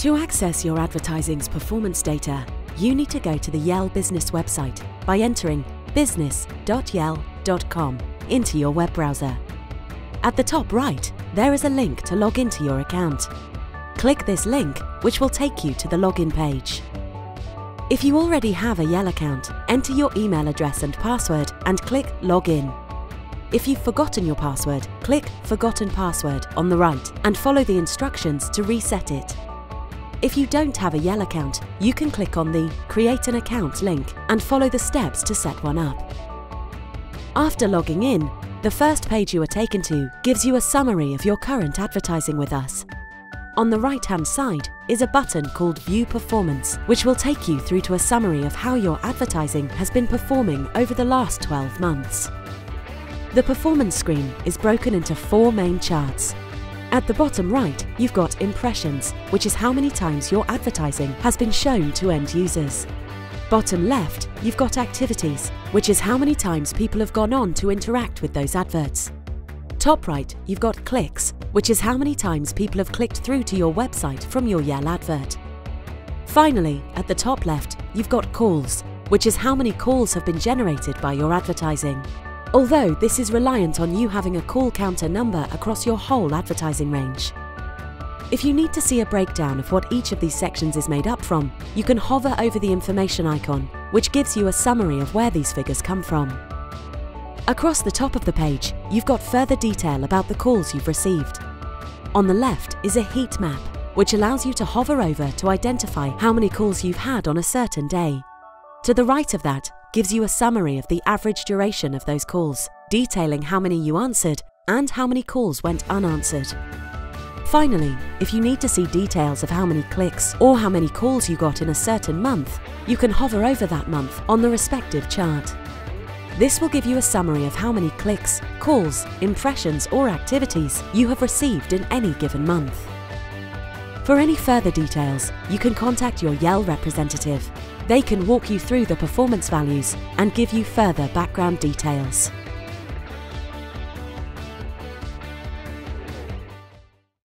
To access your advertising's performance data, you need to go to the Yell Business website by entering business.yell.com into your web browser. At the top right, there is a link to log into your account. Click this link, which will take you to the login page. If you already have a Yell account, enter your email address and password and click Login. If you've forgotten your password, click Forgotten Password on the right and follow the instructions to reset it. If you don't have a Yell account, you can click on the Create an Account link and follow the steps to set one up. After logging in, the first page you are taken to gives you a summary of your current advertising with us. On the right-hand side is a button called View Performance, which will take you through to a summary of how your advertising has been performing over the last 12 months. The performance screen is broken into 4 main charts. At the bottom right, you've got Impressions, which is how many times your advertising has been shown to end users. Bottom left, you've got Activities, which is how many times people have gone on to interact with those adverts. Top right, you've got Clicks, which is how many times people have clicked through to your website from your Yell advert. Finally, at the top left, you've got Calls, which is how many calls have been generated by your advertising. Although this is reliant on you having a call counter number across your whole advertising range. If you need to see a breakdown of what each of these sections is made up from, you can hover over the information icon, which gives you a summary of where these figures come from. Across the top of the page, you've got further detail about the calls you've received. On the left is a heat map, which allows you to hover over to identify how many calls you've had on a certain day. To the right of that gives you a summary of the average duration of those calls, detailing how many you answered and how many calls went unanswered. Finally, if you need to see details of how many clicks or how many calls you got in a certain month, you can hover over that month on the respective chart. This will give you a summary of how many clicks, calls, impressions or activities you have received in any given month. For any further details, you can contact your Yell representative. They can walk you through the performance values and give you further background details.